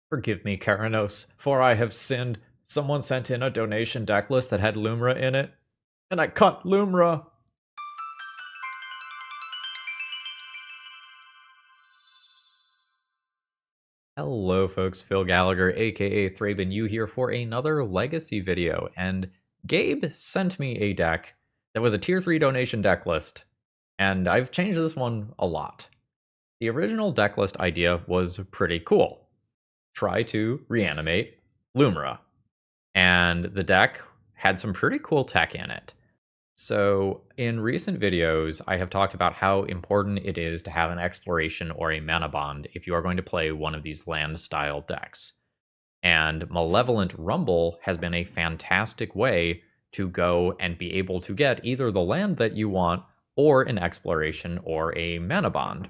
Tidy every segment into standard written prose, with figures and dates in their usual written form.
Forgive me, Karanos, for I have sinned. Someone sent in a donation deck list that had Lumra in it, and I cut Lumra! Hello folks, Phil Gallagher, aka ThrabenU here for another Legacy video, and Gabe sent me a deck that was a tier 3 donation deck list, and I've changed this one a lot. The original deck list idea was pretty cool. Try to reanimate Lumra, and the deck had some pretty cool tech in it. So in recent videos, I have talked about how important it is to have an exploration or a Manabond if you are going to play one of these land-style decks. And Malevolent Rumble has been a fantastic way to go and be able to get either the land that you want or an exploration or a Manabond.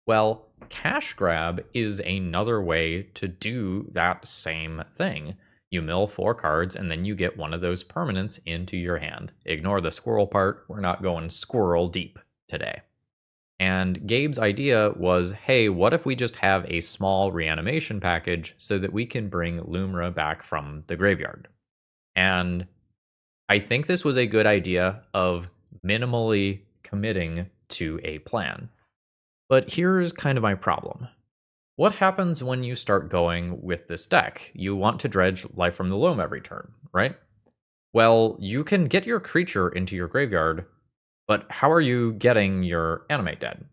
Well, Cash Grab is another way to do that same thing. You mill 4 cards, and then you get one of those permanents into your hand. Ignore the squirrel part, we're not going squirrel deep today. And Gabe's idea was, hey, what if we just have a small reanimation package so that we can bring Lumra back from the graveyard? And I think this was a good idea of minimally committing to a plan. But here's kind of my problem. What happens when you start going with this deck? You want to dredge life from the Loam every turn, right? Well, you can get your creature into your graveyard, but how are you getting your Animate Dead?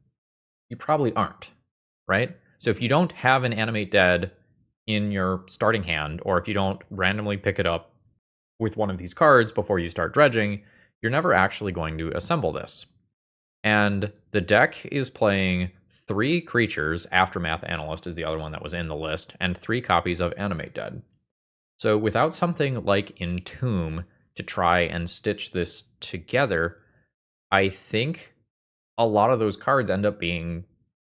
You probably aren't, right? So if you don't have an Animate Dead in your starting hand, or if you don't randomly pick it up with one of these cards before you start dredging, you're never actually going to assemble this. And the deck is playing 3 creatures, Aftermath Analyst is the other one that was in the list, and 3 copies of Animate Dead. So without something like Entomb to try and stitch this together, I think a lot of those cards end up being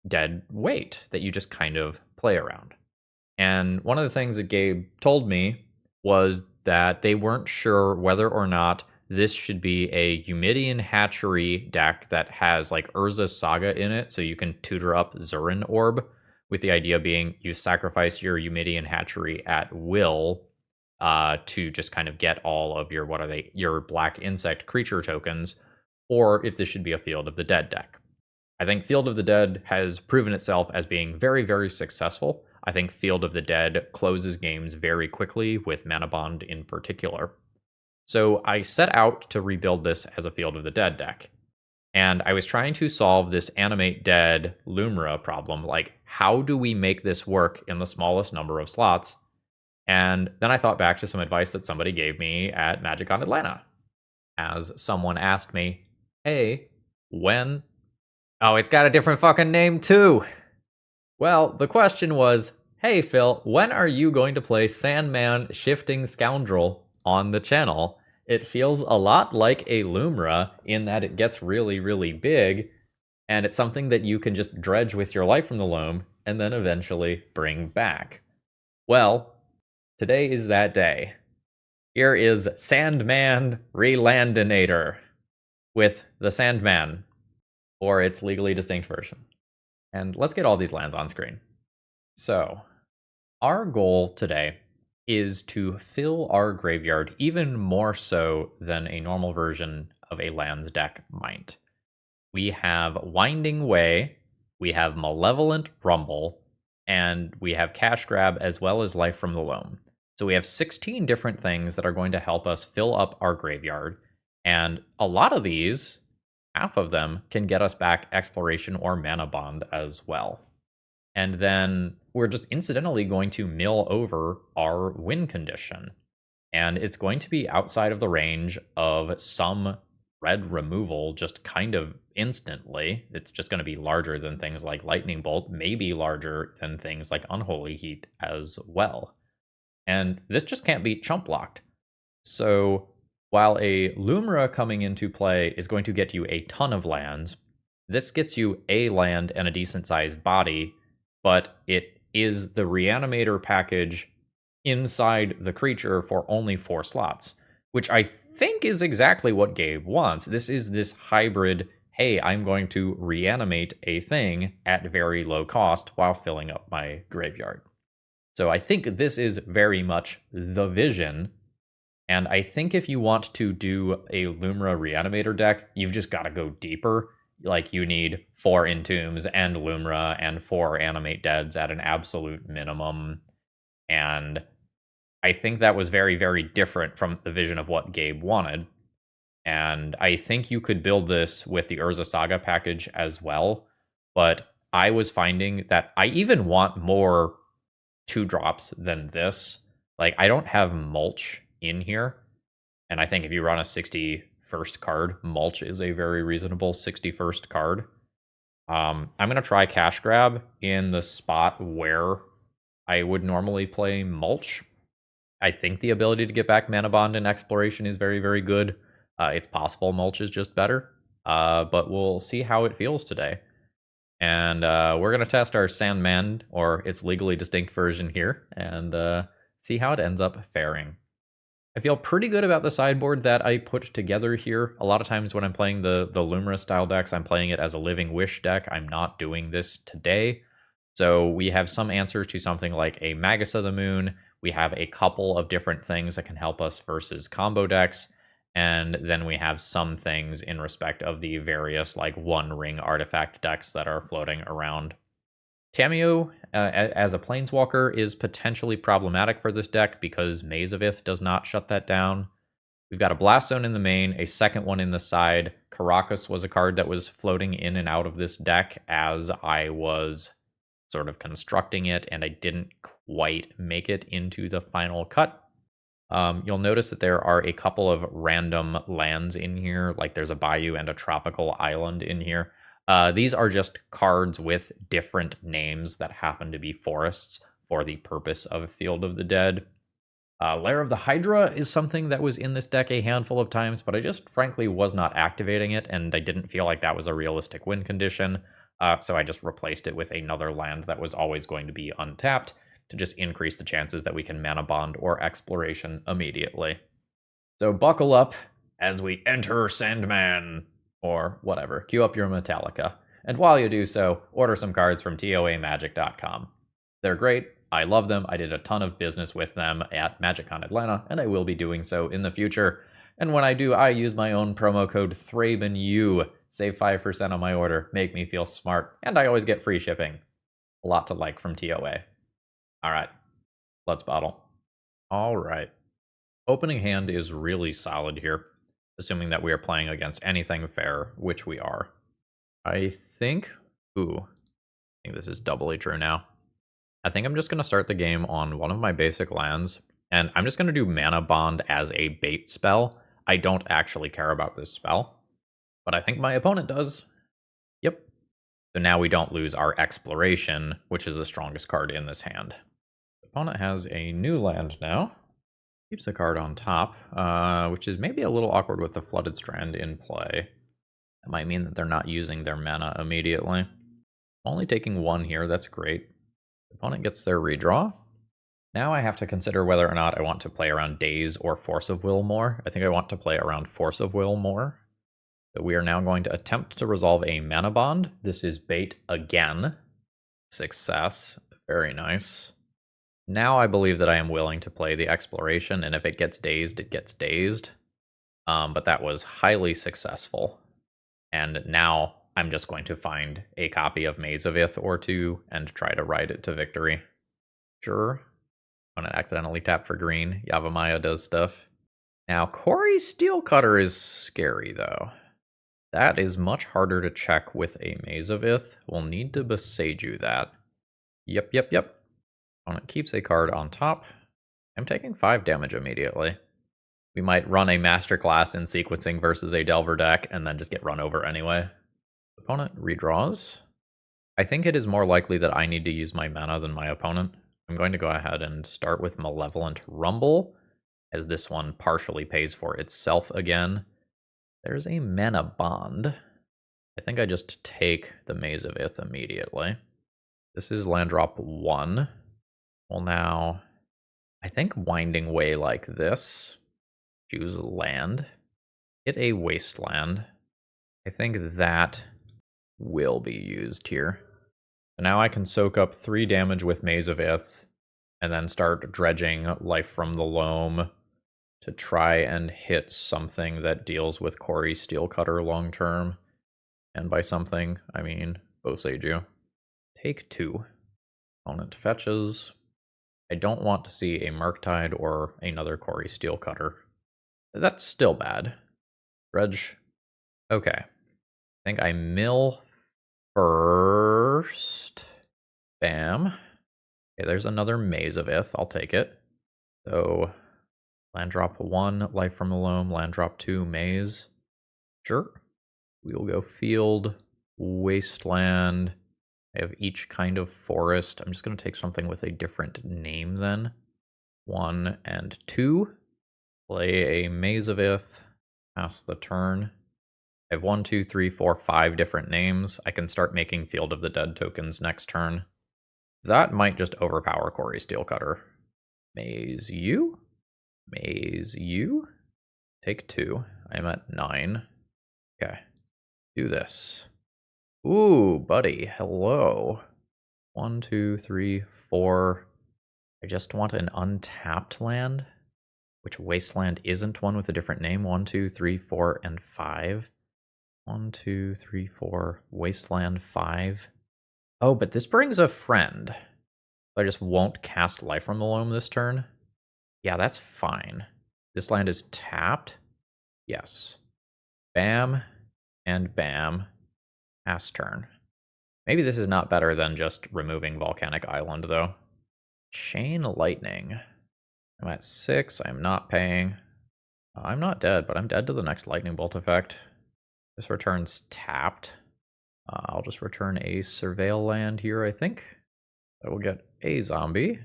dead weight that you just kind of play around. And one of the things that Gabe told me was that they weren't sure whether or not this should be a Eumidian Hatchery deck that has like Urza's Saga in it, so you can tutor up Zurin Orb, with the idea being you sacrifice your Eumidian Hatchery at will to just kind of get all of your, your black insect creature tokens, or if this should be a Field of the Dead deck. I think Field of the Dead has proven itself as being very, very successful. I think Field of the Dead closes games very quickly, with Manabond in particular. So I set out to rebuild this as a Field of the Dead deck. And I was trying to solve this Animate Dead Lumra problem, like how do we make this work in the smallest number of slots? And then I thought back to some advice that somebody gave me at MagicCon Atlanta. As someone asked me, hey, when... Oh, it's got a different fucking name too! Well, the question was, hey Phil, when are you going to play Sandman Shifting Scoundrel on the channel? It feels a lot like a Lumra in that it gets really, really big, and it's something that you can just dredge with your life from the Loam and then eventually bring back. Well, today is that day. Here is Sandman Relandinator with the Sandman, or its legally distinct version. And let's get all these lands on screen. So, our goal today is to fill our graveyard even more so than a normal version of a lands deck might. We have Winding Way, we have Malevolent Rumble, and we have Cash Grab as well as Life from the Loam. So we have 16 different things that are going to help us fill up our graveyard, and a lot of these, half of them, can get us back Exploration or Manabond as well. And then we're just incidentally going to mill over our win condition. And it's going to be outside of the range of some red removal just kind of instantly. It's just going to be larger than things like Lightning Bolt, maybe larger than things like Unholy Heat as well. And this just can't be chump blocked. So while a Lumra coming into play is going to get you a ton of lands, this gets you a land and a decent sized body, but it is the Reanimator package inside the creature for only 4 slots, which I think is exactly what Gabe wants. This is this hybrid, hey, I'm going to reanimate a thing at very low cost while filling up my graveyard. So I think this is very much the vision. And I think if you want to do a Lumra Reanimator deck, you've just got to go deeper. Like, you need 4 Entombs and Lumra and 4 Animate Deads at an absolute minimum. And I think that was very, very different from the vision of what Gabe wanted. And I think you could build this with the Urza Saga package as well. But I was finding that I even want more 2-drops than this. Like, I don't have Mulch in here. And I think if you run a 61st card, Mulch is a very reasonable 61st card. I'm going to try Cash Grab in the spot where I would normally play Mulch. I think the ability to get back Manabond and Exploration is very, very good. It's possible Mulch is just better, but we'll see how it feels today. And we're going to test our Sandman, or its legally distinct version here, and see how it ends up faring. I feel pretty good about the sideboard that I put together here. A lot of times when I'm playing the Lumra style decks, I'm playing it as a Living Wish deck. I'm not doing this today. So we have some answers to something like a Magus of the Moon. We have a couple of different things that can help us versus combo decks. And then we have some things in respect of the various like One Ring artifact decks that are floating around. ThrabenU as a Planeswalker is potentially problematic for this deck because Maze of Ith does not shut that down. We've got a Blast Zone in the main, a second one in the side. Karakas was a card that was floating in and out of this deck as I was sort of constructing it, and I didn't quite make it into the final cut. You'll notice that there are a couple of random lands in here, like there's a bayou and a tropical island in here. These are just cards with different names that happen to be forests for the purpose of Field of the Dead. Lair of the Hydra is something that was in this deck a handful of times, but I just frankly was not activating it, and I didn't feel like that was a realistic win condition. So I just replaced it with another land that was always going to be untapped to just increase the chances that we can mana bond or exploration immediately. So buckle up as we enter Sandman, or whatever. Queue up your Metallica. And while you do so, order some cards from TOAMagic.com. They're great. I love them. I did a ton of business with them at MagicCon Atlanta, and I will be doing so in the future. And when I do, I use my own promo code ThrabenU. Save 5% on my order. Make me feel smart. And I always get free shipping. A lot to like from TOA. All right, let's bottle. All right. Opening hand is really solid here, assuming that we are playing against anything fair, which we are. I think this is doubly true now. I think I'm just going to start the game on one of my basic lands, and I'm just going to do Manabond as a bait spell. I don't actually care about this spell, but I think my opponent does. Yep. So now we don't lose our Exploration, which is the strongest card in this hand. The opponent has a new land now. Keeps the card on top, which is maybe a little awkward with the Flooded Strand in play. That might mean that they're not using their mana immediately. Only taking one here, that's great. The opponent gets their redraw. Now I have to consider whether or not I want to play around Daze or Force of Will more. I think I want to play around Force of Will more. So we are now going to attempt to resolve a mana bond. This is bait again. Success. Very nice. Now I believe that I am willing to play the Exploration, and if it gets dazed, it gets dazed. But that was highly successful. And now I'm just going to find a copy of Maze of Ith or two and try to ride it to victory. Sure. When I accidentally tap for green, Yavimaya does stuff. Now, Corey's Steel Cutter is scary, though. That is much harder to check with a Maze of Ith. We'll need to Boseiju that. Yep. Opponent keeps a card on top. I'm taking 5 damage immediately. We might run a masterclass in sequencing versus a Delver deck and then just get run over anyway. Opponent redraws. I think it is more likely that I need to use my mana than my opponent. I'm going to go ahead and start with Malevolent Rumble, as this one partially pays for itself again. There's a Manabond. I think I just take the Maze of Ith immediately. This is land drop 1. Well, now, I think Winding Way like this. Choose land. Hit a Wasteland. I think that will be used here. So now I can soak up 3 damage with Maze of Ith, and then start dredging life from the Loam to try and hit something that deals with Corey Steelcutter long term. And by something, I mean Boseiju. Take 2. Opponent fetches. I don't want to see a Murktide or another Corey Steelcutter. That's still bad. Dredge. Okay. I think I mill first. Bam. Okay, there's another Maze of Ith. I'll take it. So, land drop 1, life from the Loam. Land drop 2, Maze. Sure. We'll go Field, Wasteland. I have each kind of forest. I'm just going to take something with a different name then. 1 and 2. Play a Maze of Ith. Pass the turn. I have 1, 2, 3, 4, 5 different names. I can start making Field of the Dead tokens next turn. That might just overpower Corey Steelcutter. Maze you. Maze you. Take 2. I'm at 9. Okay. Do this. Ooh, buddy. Hello. 1, 2, 3, 4. I just want an untapped land. Which Wasteland isn't one with a different name? 1, 2, 3, 4, and 5. 1, 2, 3, 4. Wasteland 5. Oh, but this brings a friend. I just won't cast Life from the Loam this turn. Yeah, that's fine. This land is tapped. Yes. Bam and bam. Pass turn. Maybe this is not better than just removing Volcanic Island, though. Chain Lightning. I'm at 6. I'm not paying. I'm not dead, but I'm dead to the next Lightning Bolt effect. This returns tapped. I'll just return a Surveil land here, I think. I will get a zombie.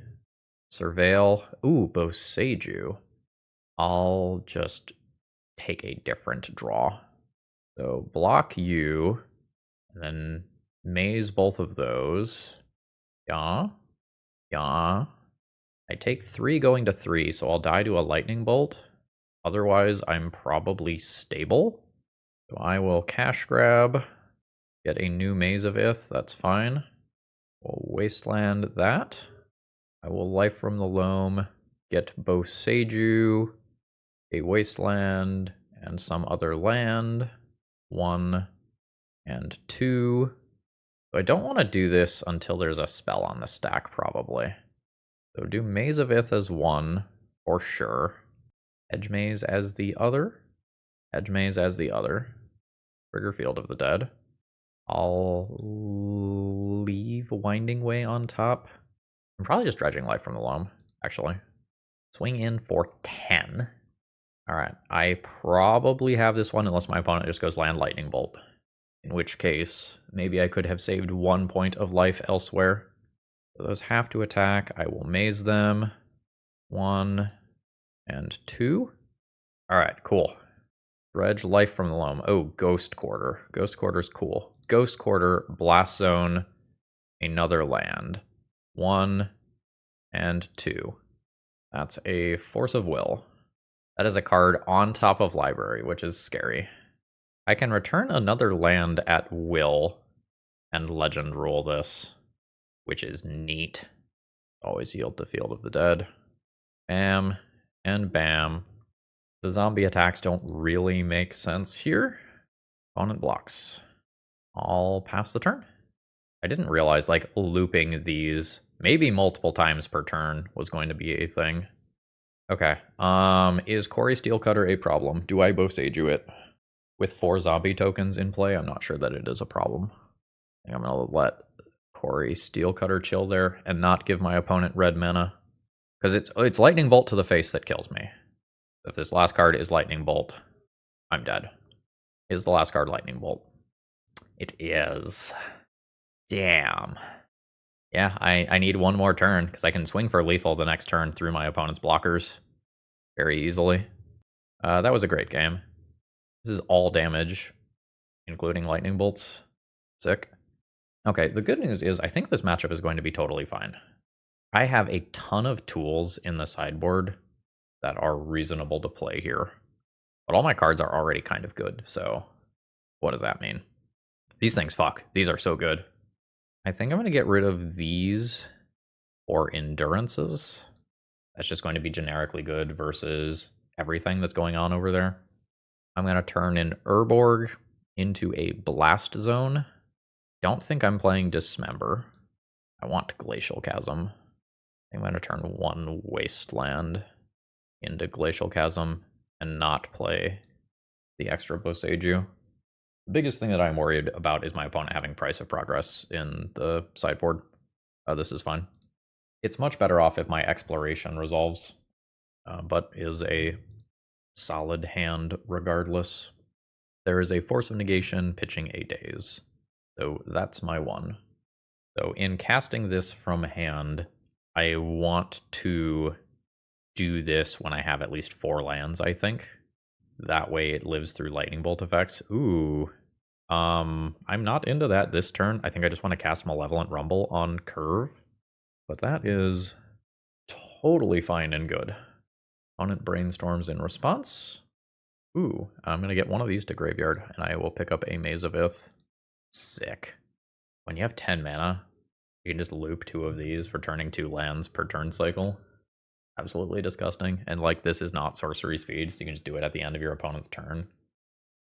Surveil. Ooh, Boseiju. I'll just take a different draw. So block you, and then maze both of those. Yeah. Yeah. I take 3 going to 3, so I'll die to a lightning bolt. Otherwise, I'm probably stable. So I will cash grab, get a new Maze of Ith, that's fine. We'll wasteland that. I will life from the Loam, get Boseiju, a wasteland, and some other land. 1 and 2. So I don't want to do this until there's a spell on the stack, probably. So do Maze of Ith as 1, for sure. Edge Maze as the other. Edge Maze as the other. Trigger Field of the Dead. I'll leave Winding Way on top. I'm probably just dredging life from the Loam, actually. Swing in for 10. Alright, I probably have this one unless my opponent just goes land Lightning Bolt. In which case, maybe I could have saved 1 point of life elsewhere. So those have to attack. I will maze them. 1 and 2. Alright, cool. Dredge life from the Loam. Oh, Ghost Quarter. Ghost Quarter's cool. Ghost Quarter, Blast Zone, another land. 1 and 2. That's a Force of Will. That is a card on top of Library, which is scary. I can return another land at will and Legend Rule this, which is neat. Always yield to Field of the Dead. Bam and bam. The zombie attacks don't really make sense here. Opponent blocks. I'll pass the turn. I didn't realize, like, looping these maybe multiple times per turn was going to be a thing. Okay, is Corey Steelcutter a problem? Do I Boseiju it? With 4 zombie tokens in play, I'm not sure that it is a problem. I think I'm gonna let Corey Steelcutter chill there and not give my opponent red mana. Because it's Lightning Bolt to the face that kills me. If this last card is Lightning Bolt, I'm dead. Is the last card Lightning Bolt? It is. Damn. Yeah, I need 1 more turn, because I can swing for lethal the next turn through my opponent's blockers very easily. That was a great game. This is all damage, including lightning bolts. Sick. Okay, the good news is I think this matchup is going to be totally fine. I have a ton of tools in the sideboard that are reasonable to play here. But all my cards are already kind of good, so what does that mean? These things fuck. These are so good. I think I'm going to get rid of these or endurances. That's just going to be generically good versus everything that's going on over there. I'm going to turn an Urborg into a Blast Zone. Don't think I'm playing Dismember. I want Glacial Chasm. I'm going to turn one Wasteland into Glacial Chasm and not play the extra Boseiju. The biggest thing that I'm worried about is my opponent having Price of Progress in the sideboard. This is fine. It's much better off if my Exploration resolves, but is a solid hand regardless. There is a Force of Negation pitching a Daze, so that's my one. So in casting this from hand, I want to do this when I have at least 4 lands, I think. That way it lives through Lightning Bolt effects. Ooh. I'm not into that this turn. I think I just want to cast Malevolent Rumble on curve. But that is totally fine and good. Opponent brainstorms in response. Ooh, I'm going to get one of these to graveyard, and I will pick up a Maze of Ith. Sick. When you have 10 mana, you can just loop 2 of these, returning 2 lands per turn cycle. Absolutely disgusting. And like, this is not sorcery speed, so you can just do it at the end of your opponent's turn.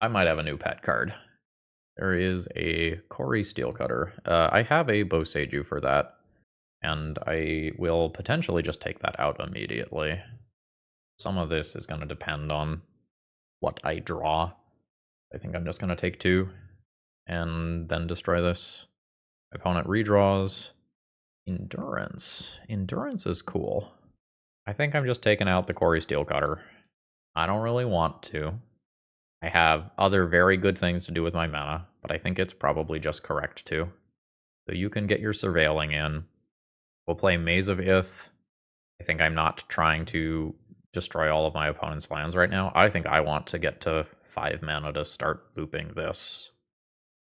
I might have a new pet card. There is a Kori Steelcutter. I have a Boseiju for that, and I will potentially just take that out immediately. Some of this is going to depend on what I draw. I think I'm just going to take 2 and then destroy this. My opponent redraws. Endurance. Endurance is cool. I think I'm just taking out the Kori Steelcutter. I don't really want to. I have other very good things to do with my mana, but I think it's probably just correct to. So you can get your Surveilling in. We'll play Maze of Ith. I think I'm not trying to destroy all of my opponent's lands right now. I think I want to get to 5 mana to start looping this.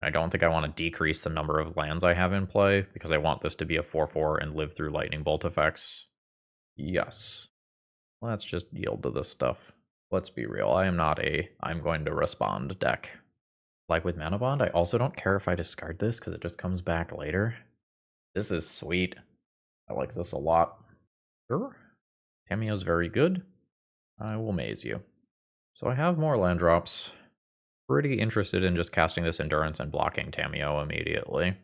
I don't think I want to decrease the number of lands I have in play, because I want this to be a 4/4 and live through Lightning Bolt effects. Yes. Let's just yield to this stuff. Let's be real, I am not a I'm going to respond deck. Like with Manabond, I also don't care if I discard this because it just comes back later. This is sweet. I like this a lot. Sure. Tamiyo's very good. I will maze you. So I have more land drops. Pretty interested in just casting this Endurance and blocking Tamiyo immediately.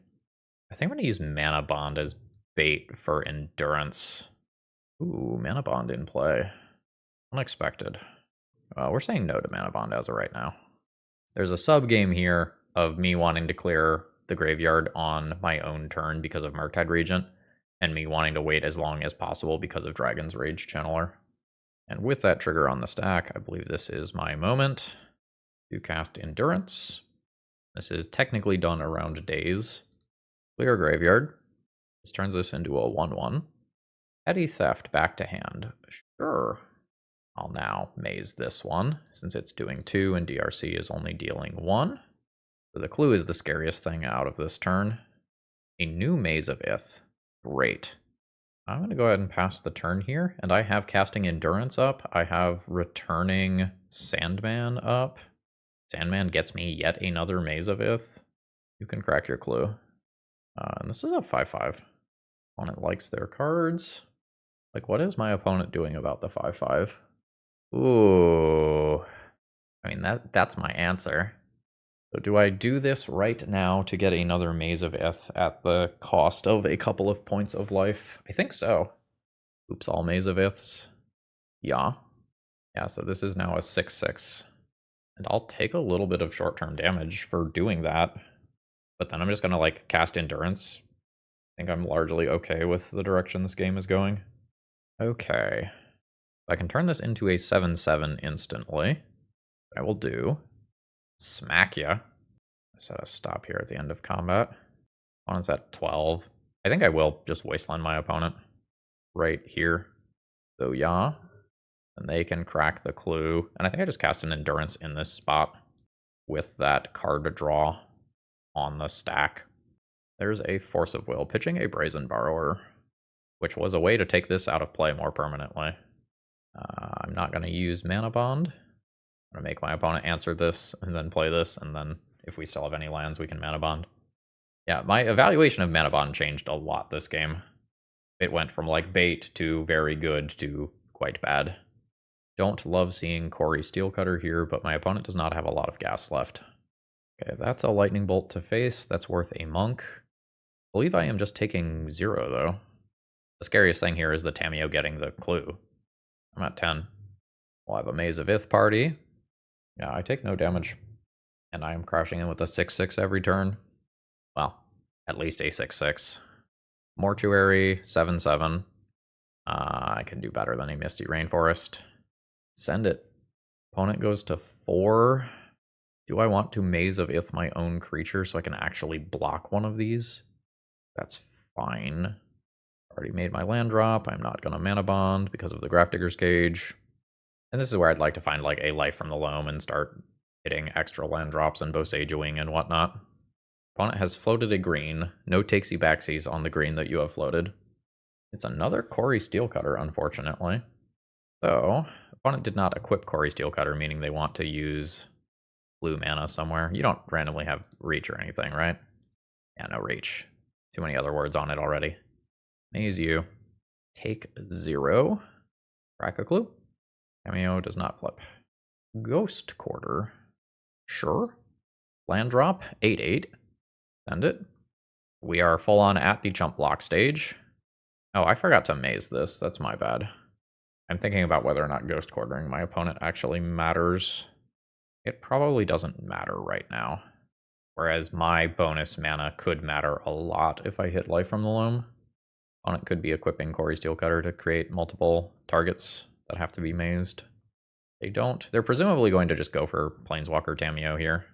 I think I'm going to use Manabond as bait for Endurance. Ooh, Manabond in play. Unexpected. We're saying no to Manabond as of right now. There's a sub-game here of me wanting to clear the graveyard on my own turn because of Murktide Regent, and me wanting to wait as long as possible because of Dragon's Rage Channeler. And with that trigger on the stack, I believe this is my moment to cast Endurance. This is technically done around days. Clear graveyard. This turns this into a 1/1. Petty Theft back to hand. Sure. I'll now maze this one, since it's doing 2 and DRC is only dealing 1. So the clue is the scariest thing out of this turn. A new Maze of Ith. Great. I'm going to go ahead and pass the turn here, and I have casting Endurance up. I have returning Sandman up. Sandman gets me yet another Maze of Ith. You can crack your clue. And this is a 5/5. Opponent likes their cards. Like, what is my opponent doing about the 5/5? Ooh. I mean, that's my answer. So do I do this right now to get another Maze of Ith at the cost of a couple of points of life? I think so. Oops, all Maze of Iths. Yeah. Yeah, so this is now a 6/6. And I'll take a little bit of short-term damage for doing that. But then I'm just going to, like, cast Endurance. I think I'm largely okay with the direction this game is going. Okay. I can turn this into a 7/7 instantly. I will do. Smack ya. Set a stop here at the end of combat. Opponent's at 12. I think I will just Wasteland my opponent right here. So yeah. And they can crack the clue. And I think I just cast an Endurance in this spot with that card to draw on the stack. There's a Force of Will, pitching a Brazen Borrower, which was a way to take this out of play more permanently. I'm not going to use Manabond. I'm going to make my opponent answer this and then play this, and then if we still have any lands, we can Manabond. Yeah, my evaluation of Manabond changed a lot this game. It went from like bait to very good to quite bad. Don't love seeing Corey Steelcutter here, but my opponent does not have a lot of gas left. Okay, that's a lightning bolt to face. That's worth a monk. I believe I am just taking 0, though. The scariest thing here is the Tamiyo getting the clue. I'm at 10. We'll have a Maze of Ith party. Yeah, I take no damage. And I am crashing in with a 6-6 every turn. Well, at least a 6-6. Mortuary, 7-7. I can do better than a Misty Rainforest. Send it. Opponent goes to 4. Do I want to Maze of Ith my own creature so I can actually block one of these? That's fine. Already made my land drop. I'm not going to mana bond because of the Grafdigger's Cage. And this is where I'd like to find like a Life from the Loam and start hitting extra land drops and Bosejuing and whatnot. Opponent has floated a green. No takesy backsies on the green that you have floated. It's another Corey Steelcutter, unfortunately. So, opponent did not equip Corey Steelcutter, meaning they want to use blue mana somewhere. You don't randomly have reach or anything, right? Yeah, no reach. Too many other words on it already. Maze you. Take 0. Crack a clue. Cameo does not flip. Ghost Quarter. Sure. Land drop. 8-8. Send it. We are full on at the jump block stage. Oh, I forgot to maze this. That's my bad. I'm thinking about whether or not Ghost Quartering my opponent actually matters. It probably doesn't matter right now. Whereas my bonus mana could matter a lot if I hit Life from the Loam. Opponent could be equipping Corey Steelcutter to create multiple targets that have to be mazed. They don't. They're presumably going to just go for Planeswalker Tamiyo here.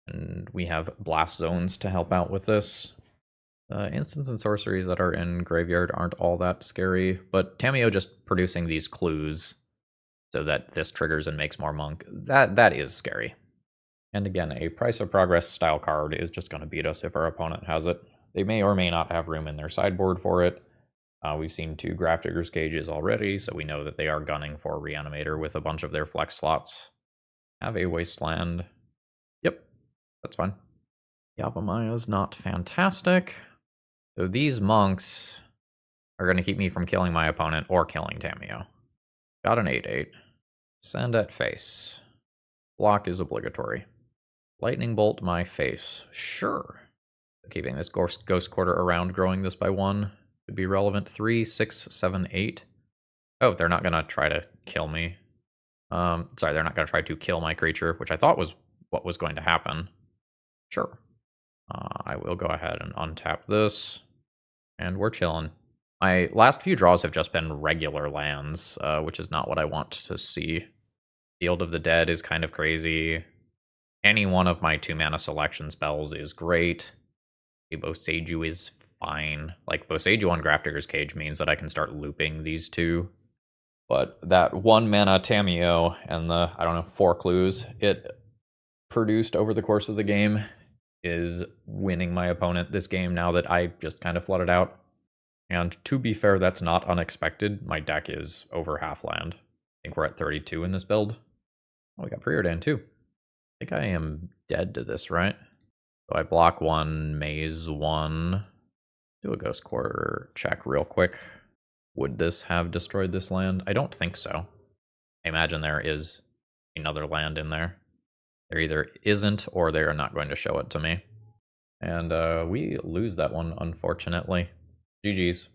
And we have Blast Zones to help out with this. Instants and sorceries that are in Graveyard aren't all that scary, but Tamiyo just producing these clues so that this triggers and makes more monk, that is scary. And again, a Price of Progress style card is just going to beat us if our opponent has it. They may or may not have room in their sideboard for it. We've seen 2 Grafdigger's Cages already, so we know that they are gunning for Reanimator with a bunch of their flex slots. Have a Wasteland. Yep, that's fine. Yavamaya's not fantastic. So these monks are going to keep me from killing my opponent or killing Tamiyo. Got an 8-8. Send at face. Block is obligatory. Lightning bolt my face. Sure. Keeping this Ghost Quarter around, growing this by 1 would be relevant. 3, 6, 7, 8. Oh, they're not going to try to kill me. Sorry, they're not going to try to kill my creature, which I thought was what was going to happen. Sure. I will go ahead and untap this. And we're chilling. My last few draws have just been regular lands, which is not what I want to see. Field of the Dead is kind of crazy. Any one of my 2-mana selection spells is great. A Boseiju is fine. Like, Boseiju on Grafdigger's Cage means that I can start looping these 2. But that 1-mana Tamiyo and the, 4 clues it produced over the course of the game is winning my opponent this game now that I just kind of flooded out. And to be fair, that's not unexpected. My deck is over half land. I think we're at 32 in this build. Oh, we got Preordain too. I think I am dead to this, right? So I block 1, maze 1. Do a Ghost Quarter check real quick. Would this have destroyed this land? I don't think so. I imagine there is another land in there. There either isn't, or they are not going to show it to me. And we lose that one, unfortunately. GG's.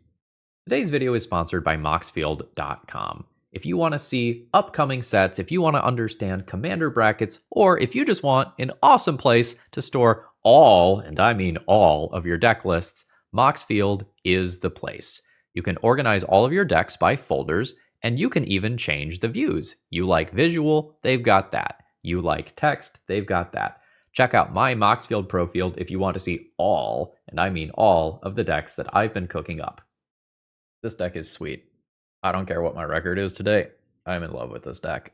Today's video is sponsored by moxfield.com. If you want to see upcoming sets, if you want to understand commander brackets, or if you just want an awesome place to store all, and I mean all, of your deck lists, Moxfield is the place. You can organize all of your decks by folders, and you can even change the views. You like visual, they've got that. You like text, they've got that. Check out my Moxfield Pro Field if you want to see all, and I mean all, of the decks that I've been cooking up. This deck is sweet. I don't care what my record is today. I'm in love with this deck.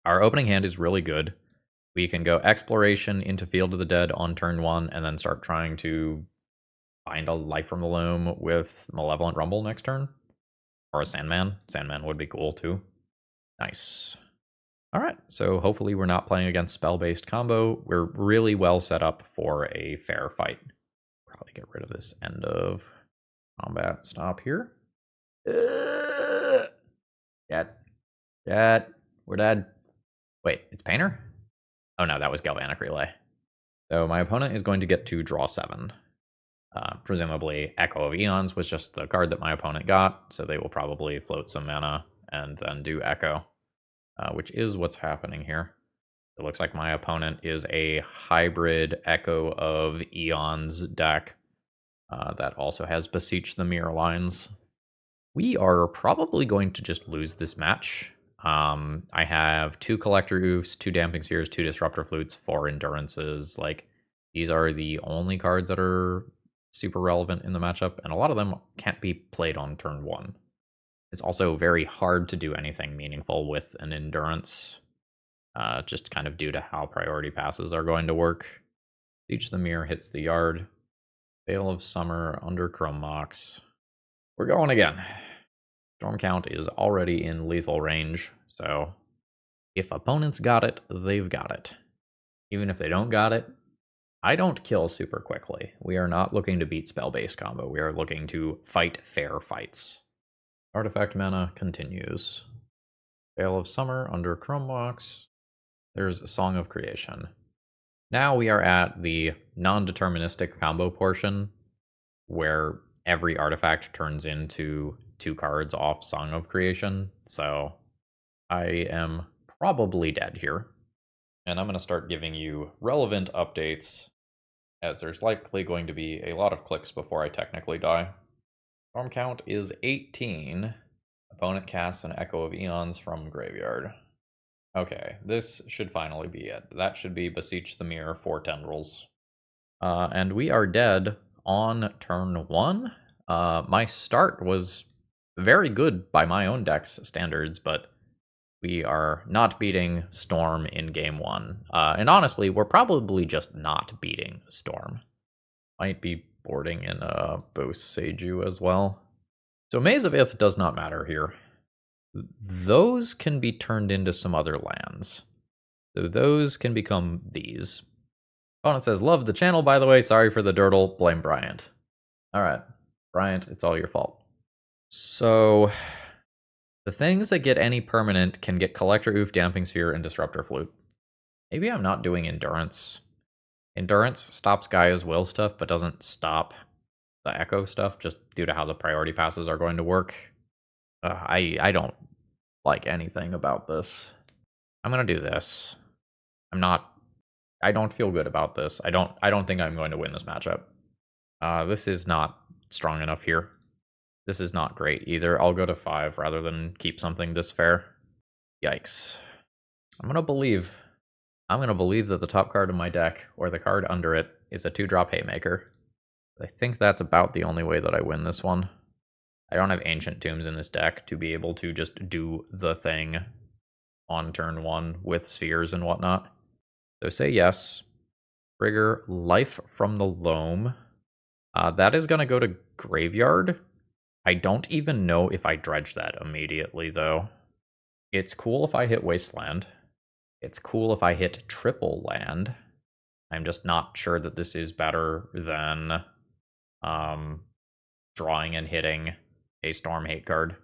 Our opening hand is really good. We can go Exploration into Field of the Dead on turn 1, and then start trying to find a Life from the Loam with Malevolent Rumble next turn. Or a Sandman. Sandman would be cool too. Nice. Alright, so hopefully we're not playing against spell-based combo. We're really well set up for a fair fight. Probably get rid of this end of... Combat stop here. Dead. We're dead. Wait, it's Painter? Oh no, that was Galvanic Relay. So my opponent is going to get to draw 7. Presumably Echo of Eons was just the card that my opponent got, so they will probably float some mana and then do Echo, which is what's happening here. It looks like my opponent is a hybrid Echo of Eons deck that also has Beseech the Mirror Lines. We are probably going to just lose this match. I have 2 Collector Oofs, 2 Damping Spheres, 2 Disruptor Flutes, 4 Endurances. Like, these are the only cards that are super relevant in the matchup, and a lot of them can't be played on turn 1. It's also very hard to do anything meaningful with an Endurance, just kind of due to how priority passes are going to work. Beseech the Mirror hits the yard. Veil of Summer, under Chrome Mox. We're going again. Storm Count is already in lethal range, so if opponents got it, they've got it. Even if they don't got it, I don't kill super quickly. We are not looking to beat spell-based combo. We are looking to fight fair fights. Artifact mana continues. Veil of Summer under Chrome Mox. There's a Song of Creation. Now we are at the non-deterministic combo portion, where every artifact turns into 2 cards off Song of Creation, so I am probably dead here. And I'm going to start giving you relevant updates, as there's likely going to be a lot of clicks before I technically die. Storm count is 18. Opponent casts an Echo of Eons from graveyard. Okay, this should finally be it. That should be Beseech the Mirror 4 Tendrils. And we are dead on turn 1. My start was very good by my own deck's standards, but we are not beating Storm in game 1. And honestly, we're probably just not beating Storm. Might be boarding in Bose Seiju as well. So Maze of Ith does not matter here. Those can be turned into some other lands. So those can become these. Opponent says, love the channel, by the way. Sorry for the dirtle. Blame Bryant. Alright. Bryant, it's all your fault. So, the things that get any permanent can get Collector Oof, Damping Sphere, and Disruptor Flute. Maybe I'm not doing Endurance. Endurance stops Gaia's Will stuff, but doesn't stop the Echo stuff, just due to how the priority passes are going to work. I don't like anything about this. I'm gonna do this. I don't feel good about this. I don't think I'm going to win this matchup. This is not strong enough here. This is not great either. I'll go to 5 rather than keep something this fair. Yikes. I'm gonna believe that the top card of my deck, or the card under it, is a 2-drop Haymaker. I think that's about the only way that I win this one. I don't have Ancient Tombs in this deck to be able to just do the thing on turn 1 with spheres and whatnot. So say yes. Trigger Life from the Loam. That is going to go to Graveyard. I don't even know if I dredge that immediately, though. It's cool if I hit Wasteland. It's cool if I hit Triple Land. I'm just not sure that this is better than drawing and hitting a Storm Hate card.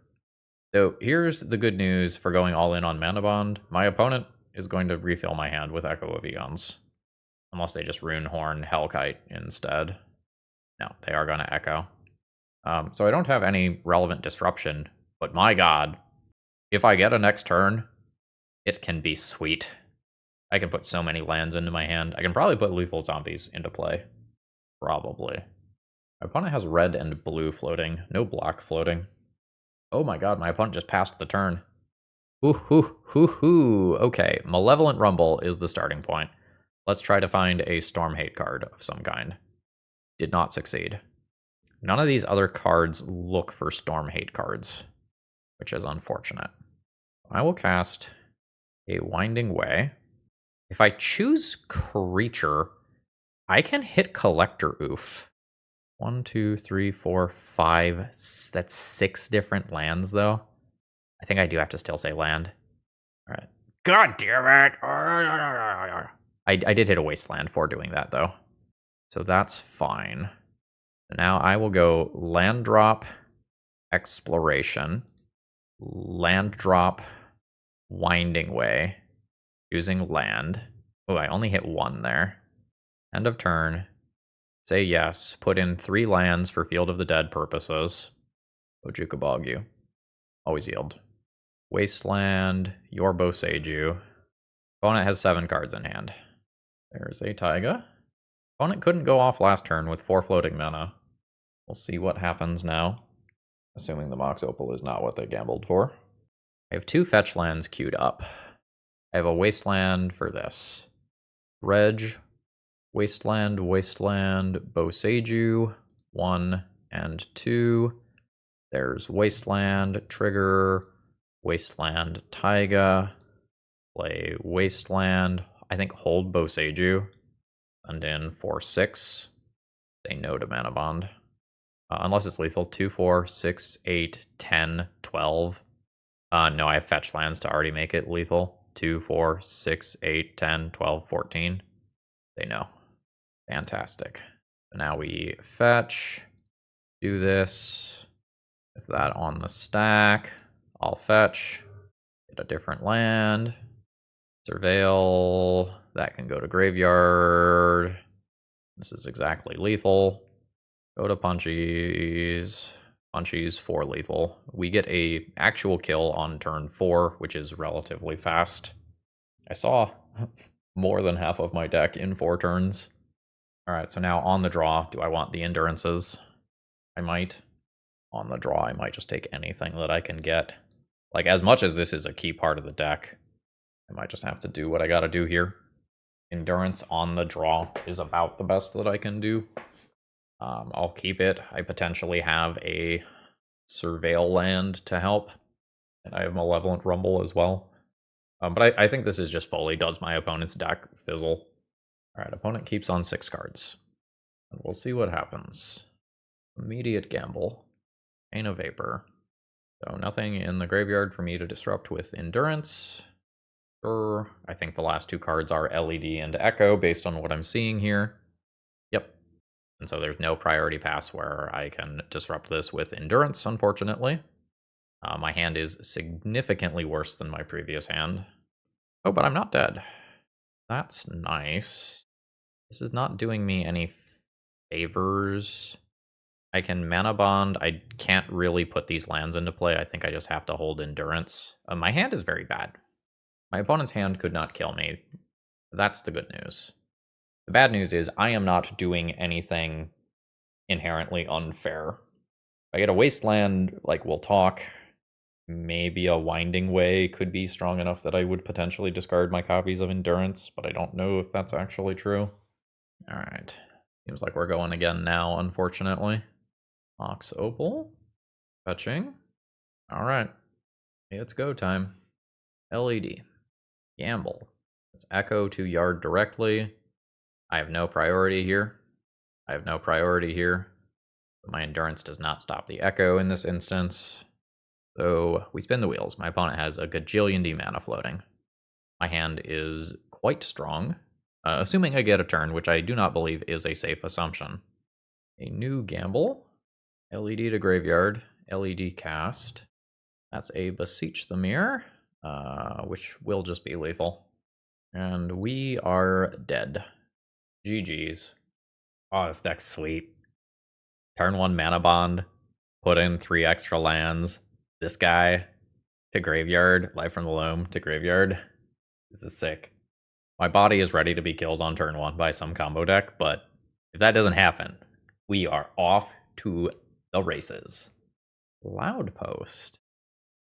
So here's the good news for going all in on Manabond. My opponent is going to refill my hand with Echo of Eons. Unless they just Runehorn Hellkite instead. No, they are going to Echo. So I don't have any relevant disruption, but my god, if I get a next turn, it can be sweet. I can put so many lands into my hand. I can probably put Lethal Zombies into play. Probably. My opponent has red and blue floating, no black floating. Oh my god, my opponent just passed the turn. Okay, Malevolent Rumble is the starting point. Let's try to find a Storm Hate card of some kind. Did not succeed. None of these other cards look for Storm Hate cards, which is unfortunate. I will cast a Winding Way. If I choose Creature, I can hit Collector Oof. 1, 2, 3, 4, 5. That's 6 different lands, though. I think I do have to still say land. All right. God damn it! I did hit a Wasteland for doing that, though. So that's fine. Now I will go land drop exploration, land drop winding way, using land. Oh, I only hit 1 there. End of turn. Say yes. Put in 3 lands for Field of the Dead purposes. Ojuka Bogyu. Always yield. Wasteland, your Boseiju. Opponent has 7 cards in hand. There's a Taiga. Opponent couldn't go off last turn with 4 floating mana. We'll see what happens now. Assuming the Mox Opal is not what they gambled for. I have 2 fetch lands queued up. I have a Wasteland for this. Dredge, Wasteland, Boseiju, 1 and 2. There's Wasteland, trigger, Wasteland, Taiga, play Wasteland, I think hold Boseiju, and in 4/6, say no to Manabond. Unless it's lethal, 2, 4, 6, 8, 10, 12. No, I have fetch lands to already make it lethal. 2, 4, 6, 8, 10, 12, 14. Say no. Fantastic. So now we fetch, do this, with that on the stack. I'll fetch, get a different land, surveil, that can go to graveyard. This is exactly lethal. Go to punchies. Punchies for lethal. We get a actual kill on turn 4, which is relatively fast. I saw more than half of my deck in 4 turns. Alright, so now on the draw, do I want the endurances? I might. On the draw, I might just take anything that I can get. Like, as much as this is a key part of the deck, I might just have to do what I gotta do here. Endurance on the draw is about the best that I can do. I'll keep it. I potentially have a Surveil land to help. And I have Malevolent Rumble as well. But I think this is just fully does my opponent's deck fizzle. Alright, opponent keeps on 6 cards. And we'll see what happens. Immediate gamble. Chain of Vapor. So nothing in the graveyard for me to disrupt with Endurance. Sure. I think the last 2 cards are LED and Echo based on what I'm seeing here. Yep. And so there's no priority pass where I can disrupt this with Endurance, unfortunately. My hand is significantly worse than my previous hand. Oh, but I'm not dead. That's nice. This is not doing me any favors. I can Mana Bond. I can't really put these lands into play. I think I just have to hold Endurance. My hand is very bad. My opponent's hand could not kill me. That's the good news. The bad news is I am not doing anything inherently unfair. If I get a Wasteland, like, we'll talk. Maybe a Winding Way could be strong enough that I would potentially discard my copies of Endurance, but I don't know if that's actually true. Alright. Seems like we're going again now, unfortunately. Mox Opal. Fetching. Alright. It's go time. LED. Gamble. Let's Echo to Yard directly. I have no priority here. I have no priority here. But my Endurance does not stop the Echo in this instance. So we spin the wheels. My opponent has a gajillion D mana floating. My hand is quite strong. Assuming I get a turn, which I do not believe is a safe assumption. A new gamble. LED to graveyard. LED cast. That's a Beseech the Mirror, which will just be lethal. And we are dead. GG's. Oh, this deck's sweet. Turn 1 Mana Bond. Put in 3 extra lands. This guy to graveyard. Life from the Loam to graveyard. This is sick. My body is ready to be killed on turn 1 by some combo deck, but if that doesn't happen, we are off to the races. Loud Post.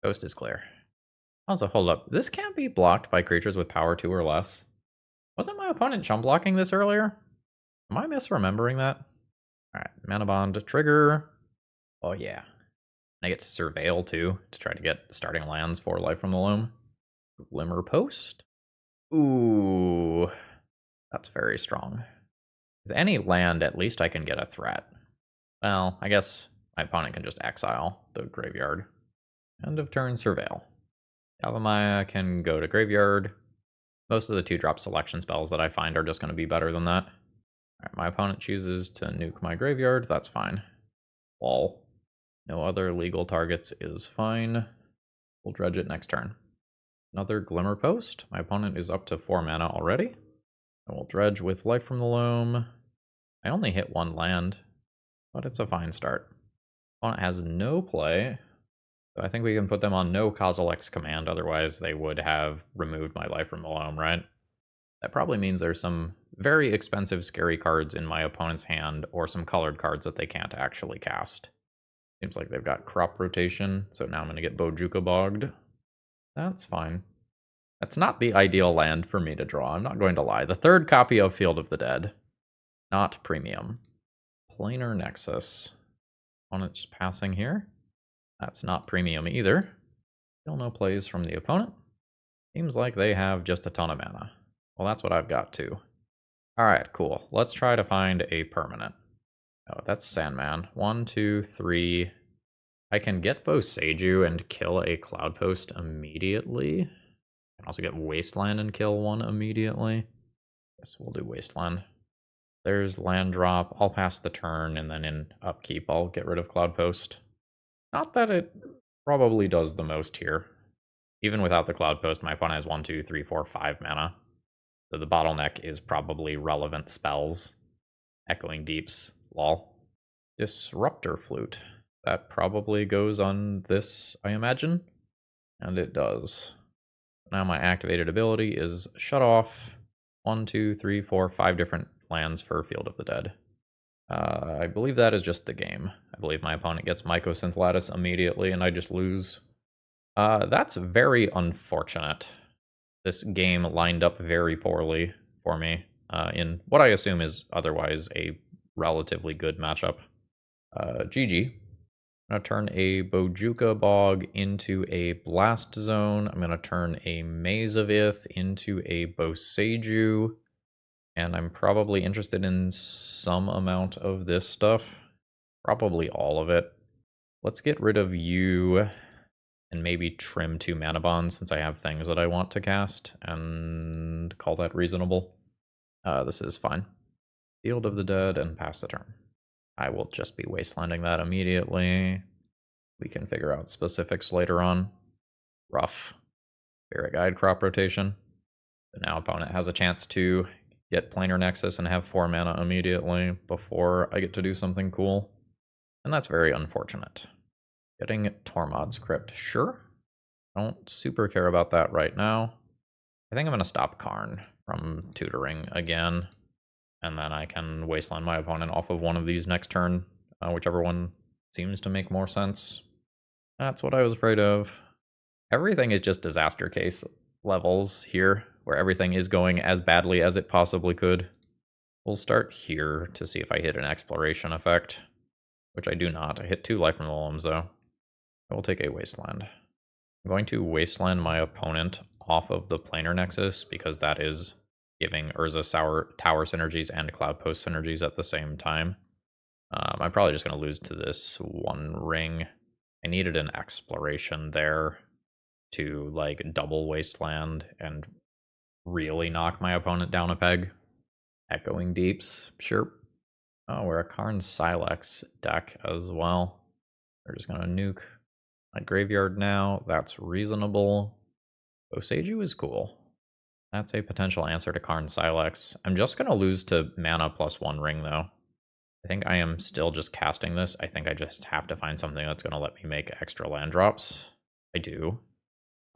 Coast is clear. Also, hold up. This can't be blocked by creatures with power 2 or less. Wasn't my opponent chump blocking this earlier? Am I misremembering that? Alright, Mana Bond trigger. Oh yeah. I get to Surveil too, to try to get starting lands for Life from the Loam. Glimmer Post. Ooh. That's very strong. With any land, at least I can get a threat. Well, I guess my opponent can just exile the graveyard. End of turn Surveil. Yavimaya can go to graveyard. Most of the 2-drop selection spells that I find are just going to be better than that. Alright, my opponent chooses to nuke my graveyard. That's fine. Lol. No other legal targets is fine. We'll dredge it next turn. Another Glimmer Post. My opponent is up to 4 mana already. And we'll dredge with Life from the Loam. I only hit 1 land, but it's a fine start. Opponent has no play, so I think we can put them on no Causal X command, otherwise they would have removed my Life from the Loam, right? That probably means there's some very expensive scary cards in my opponent's hand, or some colored cards that they can't actually cast. Seems like they've got crop rotation, so now I'm going to get Bojuka bogged. That's fine. That's not the ideal land for me to draw, I'm not going to lie. The third copy of Field of the Dead. Not premium. Planar Nexus. Opponent's passing here. That's not premium either. Still no plays from the opponent. Seems like they have just a ton of mana. Well, that's what I've got too. Alright, cool. Let's try to find a permanent. Oh, that's Sandman. 1, 2, 3. I can get Boseiju and kill a Cloud Post immediately. I can also get Wasteland and kill one immediately. Guess we'll do Wasteland. There's land drop. I'll pass the turn, and then in upkeep, I'll get rid of Cloud Post. Not that it probably does the most here. Even without the Cloud Post, my opponent has 1, 2, 3, 4, 5 mana. So the bottleneck is probably relevant spells. Echoing Deeps. Lol. Disruptor Flute. That probably goes on this, I imagine. And it does. Now my activated ability is shut off 1, 2, 3, 4, 5 different lands for Field of the Dead. I believe that is just the game. I believe my opponent gets Mycosynth Lattice immediately and I just lose. That's very unfortunate. This game lined up very poorly for me in what I assume is otherwise a relatively good matchup. GG. I'm going to turn a Bojuka Bog into a Blast Zone. I'm going to turn a Maze of Ith into a Boseiju. And I'm probably interested in some amount of this stuff. Probably all of it. Let's get rid of you and maybe trim 2 Manabonds since I have things that I want to cast and call that reasonable. This is fine. Field of the Dead and pass the turn. I will just be wastelanding that immediately. We can figure out specifics later on. Rough. Spirit Guide crop rotation. So now opponent has a chance to get Planar Nexus and have 4 mana immediately before I get to do something cool. And that's very unfortunate. Getting Tormod's Crypt, sure. Don't super care about that right now. I think I'm going to stop Karn from tutoring again. And then I can wasteland my opponent off of one of these next turn, whichever one seems to make more sense. That's what I was afraid of. Everything is just disaster case levels here, where everything is going as badly as it possibly could. We'll start here to see if I hit an exploration effect, which I do not. I hit 2 Life from the Loams, though. I will take a Wasteland. I'm going to Wasteland my opponent off of the Planar Nexus, because that is giving Urza Tower synergies and Cloud Post synergies at the same time. I'm probably just going to lose to this 1 ring. I needed an exploration there to like double Wasteland and really knock my opponent down a peg. Echoing Deeps, sure. Oh, we're a Karn Silex deck as well. We're just going to nuke my graveyard now. That's reasonable. Boseiju is cool. That's a potential answer to Karn Silex. I'm just going to lose to mana plus 1 ring, though. I think I am still just casting this. I think I just have to find something that's going to let me make extra land drops. I do.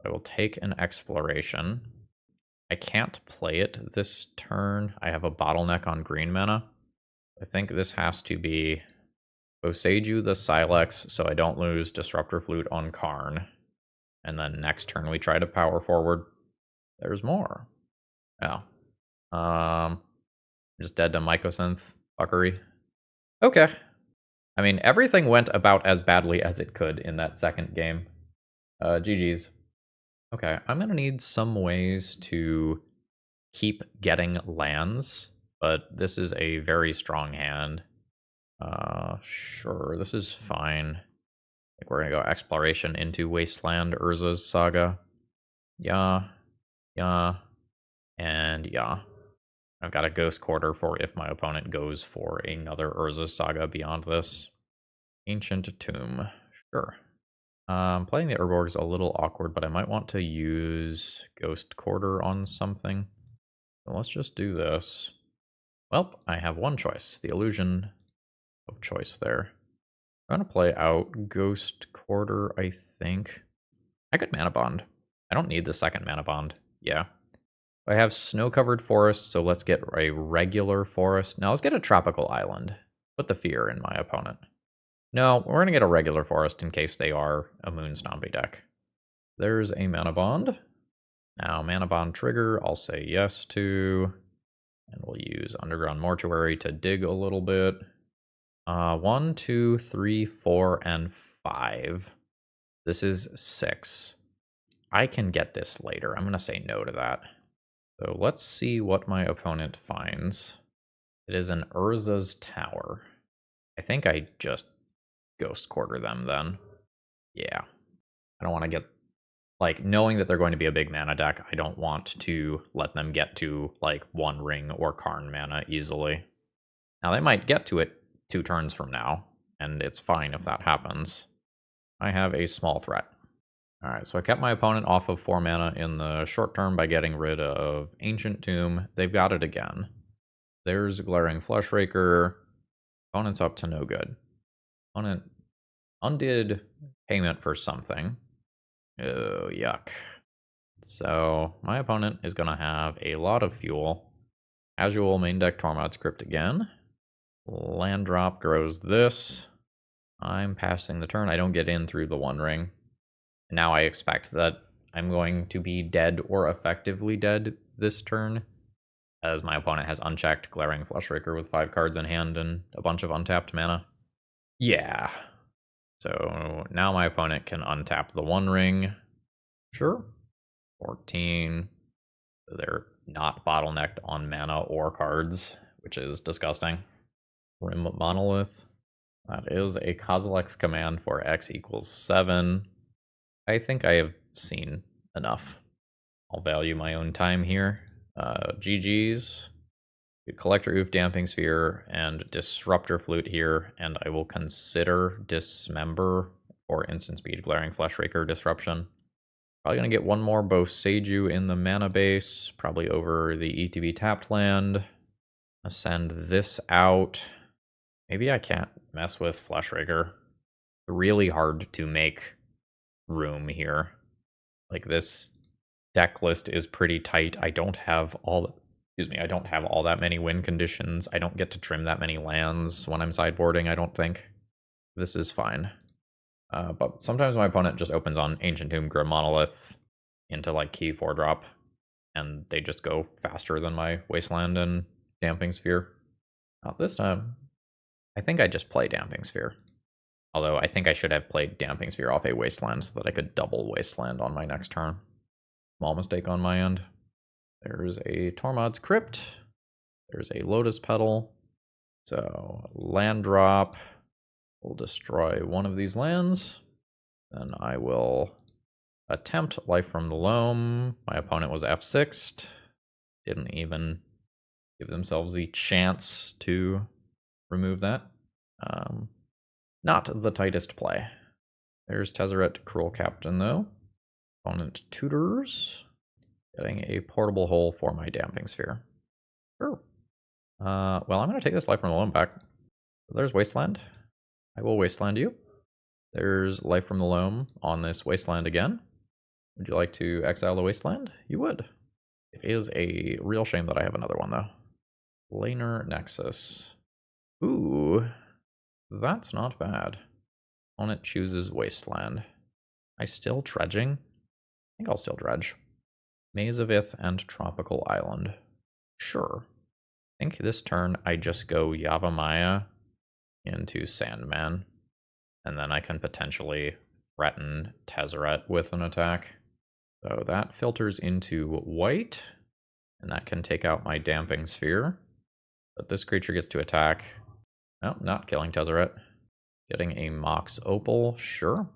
I will take an exploration. I can't play it this turn. I have a bottleneck on green mana. I think this has to be Boseiju the Silex, so I don't lose Disruptor Flute on Karn. And then next turn we try to power forward. There's more. Oh. Just dead to Mycosynth fuckery. Okay. I mean, everything went about as badly as it could in that second game. GG's. Okay, I'm gonna need some ways to keep getting lands, but this is a very strong hand. Sure, this is fine. I think we're gonna go exploration into Wasteland, Urza's Saga. Yeah, and yeah. I've got a Ghost Quarter for if my opponent goes for another Urza Saga beyond this. Ancient Tomb. Sure. Playing the Urborg is a little awkward, but I might want to use Ghost Quarter on something. So let's just do this. Well, I have one choice. The illusion of choice there. I'm going to play out Ghost Quarter, I think. I could Mana Bond. I don't need the second Mana Bond. Yeah. I have snow-covered forest, so let's get a regular forest. Now let's get a tropical island. Put the fear in my opponent. No, we're going to get a regular forest in case they are a Moon Zombie deck. There's a Mana Bond. Now, Mana Bond trigger, I'll say yes to. And we'll use Underground Mortuary to dig a little bit. 1, 2, 3, 4, and 5. This is 6. I can get this later. I'm going to say no to that. So let's see what my opponent finds. It is an Urza's Tower. I think I just Ghost Quarter them then. Yeah. I don't want to get, like, knowing that they're going to be a big mana deck, I don't want to let them get to, like, One Ring or Karn mana easily. Now, they might get to it 2 turns from now, and it's fine if that happens. I have a small threat. Alright, so I kept my opponent off of 4 mana in the short term by getting rid of Ancient Tomb. They've got it again. There's Glaring Fleshraker. Opponent's up to no good. Opponent undid payment for something. Oh, yuck. So my opponent is going to have a lot of fuel. Casual main deck Tormod's Crypt again. Land drop grows this. I'm passing the turn. I don't get in through the One Ring. Now I expect that I'm going to be dead or effectively dead this turn, as my opponent has unchecked Glaring Fleshraker with 5 cards in hand and a bunch of untapped mana. Yeah. So now my opponent can untap the One Ring. Sure. 14. They're not bottlenecked on mana or cards, which is disgusting. Rim Monolith. That is a Kozilek's command for X equals 7. I think I have seen enough. I'll value my own time here. GG's. Collector Oof, Damping Sphere, and Disruptor Flute here, and I will consider Dismember or Instant Speed Glaring Fleshraker Disruption. Probably going to get one more Boseiju in the mana base, probably over the ETB tapped land. I'll send this out. Maybe I can't mess with Fleshraker. Really hard to make room here. Like, this deck list is pretty tight. I don't have all that many win conditions. I don't get to trim that many lands when I'm sideboarding, I don't think. This is fine. But sometimes my opponent just opens on Ancient Tomb, Grim Monolith into, like, key 4-drop, and they just go faster than my Wasteland and Damping Sphere. Not this time. I think I just play Damping Sphere. Although I think I should have played Damping Sphere off a Wasteland so that I could double Wasteland on my next turn. Small mistake on my end. There's a Tormod's Crypt. There's a Lotus Petal. So land drop will destroy one of these lands. Then I will attempt Life from the Loam. My opponent was F6'd. Didn't even give themselves the chance to remove that. Not the tightest play. There's Tezzeret, Cruel Captain, though. Opponent tutors. Getting a portable hole for my Damping Sphere. Sure. Well, I'm going to take this Life from the Loam back. There's Wasteland. I will Wasteland you. There's Life from the Loam on this Wasteland again. Would you like to exile the Wasteland? You would. It is a real shame that I have another one, though. Planar Nexus. Ooh. That's not bad. Opponent chooses Wasteland. I still dredging? I think I'll still dredge. Maze of Ith and Tropical Island. Sure. I think this turn I just go Yavimaya into Sandman. And then I can potentially threaten Tezzeret with an attack. So that filters into white. And that can take out my Damping Sphere. But this creature gets to attack. Oh, not killing Tezzeret. Getting a Mox Opal, sure.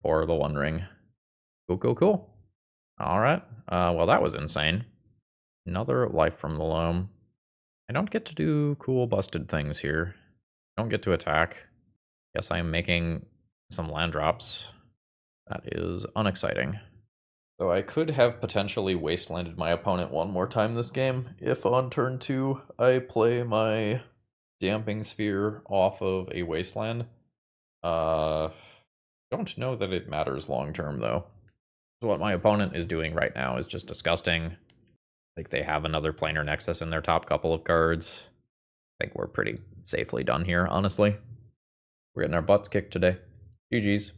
For the One Ring. Cool, cool, cool. Alright. Well, that was insane. Another Life from the Loam. I don't get to do cool busted things here. I don't get to attack. Guess I am making some land drops. That is unexciting. So I could have potentially wastelanded my opponent one more time this game if on turn 2 I play my Damping Sphere off of a wasteland. Don't know that it matters long term though. So what my opponent is doing right now is just disgusting. Like they have another planar nexus in their top couple of cards. I think we're pretty safely done here, honestly. We're getting our butts kicked today. GG's.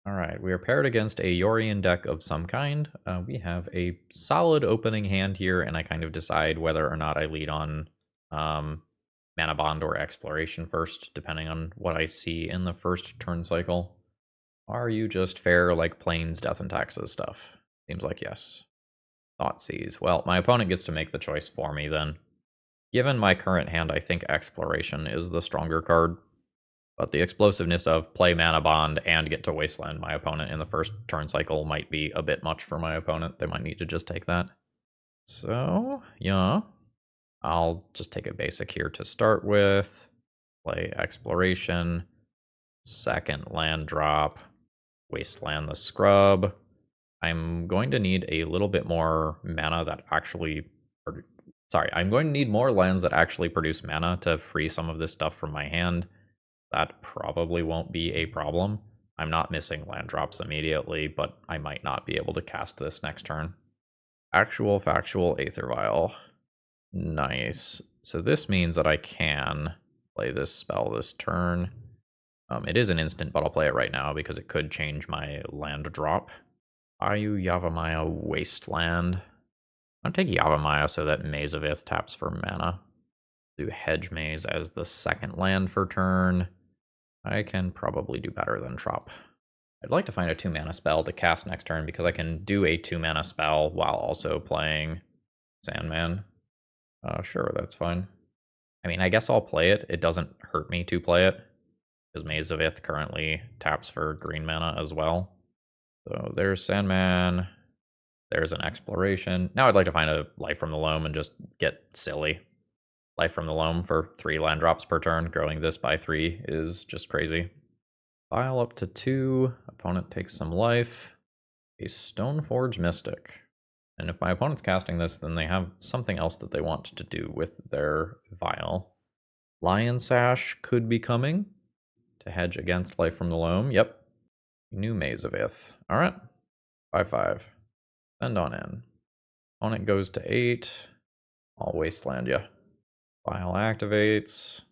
Alright, we are paired against a Yorion deck of some kind. We have a solid opening hand here, and I kind of decide whether or not I lead on Manabond or Exploration first, depending on what I see in the first turn cycle. Are you just fair like Plains, Death, and Taxes stuff? Seems like yes. Thoughtseize. Well, my opponent gets to make the choice for me then. Given my current hand, I think Exploration is the stronger card. But the explosiveness of play Mana Bond and get to Wasteland my opponent in the first turn cycle might be a bit much for my opponent. They might need to just take that. So, yeah. I'll just take a basic here to start with. Play Exploration. Second land drop. Wasteland the Scrub. I'm going to need a little bit more mana that actually... Sorry, I'm going to need more lands that actually produce mana to free some of this stuff from my hand. That probably won't be a problem. I'm not missing land drops immediately, but I might not be able to cast this next turn. Actual Factual Aether Vial. Nice. So this means that I can play this spell this turn. It is an instant, but I'll play it right now because it could change my land drop. Ayu Yavimaya Wasteland. I'll take Yavimaya so that Maze of Ith taps for mana. Do Hedge Maze as the second land for turn. I can probably do better than Trop. I'd like to find a 2-mana spell to cast next turn because I can do a 2-mana spell while also playing Sandman. Sure, that's fine. I mean, I guess I'll play it. It doesn't hurt me to play it because Maze of Ith currently taps for green mana as well. So there's Sandman. There's an Exploration. Now I'd like to find a Life from the Loam and just get silly. Life from the Loam for 3 land drops per turn. Growing this by 3 is just crazy. File up to 2. Opponent takes some life. A Stoneforge Mystic. And if my opponent's casting this, then they have something else that they want to do with their vial. Lion Sash could be coming to hedge against Life from the Loam. Yep. New Maze of Ith. Alright. 5/5. Send on in. Opponent goes to 8. I'll Wasteland ya. Vial activates.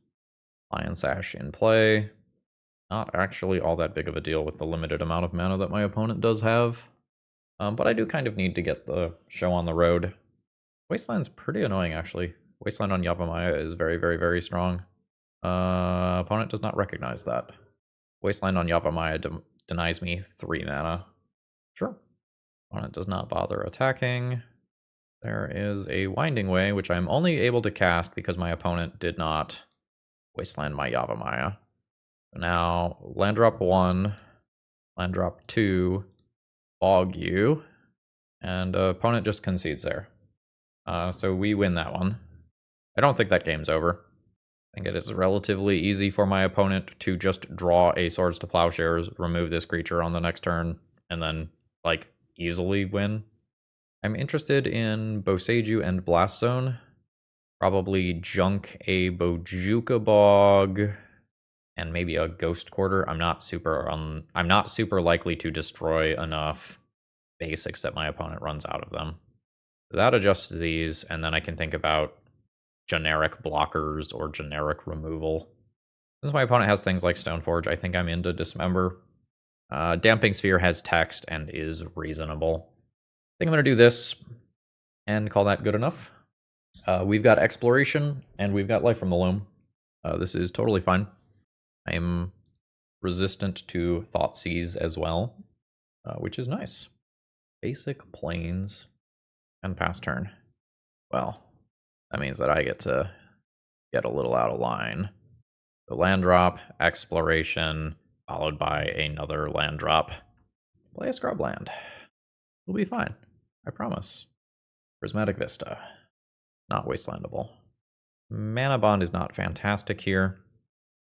Lion Sash in play. Not actually all that big of a deal with the limited amount of mana that my opponent does have. But I do kind of need to get the show on the road. Wasteland's pretty annoying, actually. Wasteland on Yavimaya is very, very, very strong. Opponent does not recognize that. Wasteland on Yavimaya denies me 3 mana. Sure. Opponent does not bother attacking. There is a Winding Way, which I'm only able to cast because my opponent did not Wasteland my Yavimaya. So now, land drop 1, land drop 2, bog you, and opponent just concedes there. So we win that one. I don't think that game's over. I think it is relatively easy for my opponent to just draw a Swords to Plowshares, remove this creature on the next turn, and then, like, easily win. I'm interested in Boseiju and Blast Zone. Probably junk a Bojuka Bog and maybe a Ghost Quarter. I'm not super likely to destroy enough basics that my opponent runs out of them. That adjusts these, and then I can think about generic blockers or generic removal. Since my opponent has things like Stoneforge, I think I'm into Dismember. Damping Sphere has text and is reasonable. I think I'm going to do this and call that good enough. We've got Exploration and we've got Life from the Loam. This is totally fine. I am resistant to Thoughtseize as well, which is nice. Basic Plains and pass turn. Well, that means that I get to get a little out of line. The land drop, Exploration, followed by another land drop. Play a Scrubland. We'll be fine. I promise. Prismatic Vista. Not wastelandable. Manabond is not fantastic here.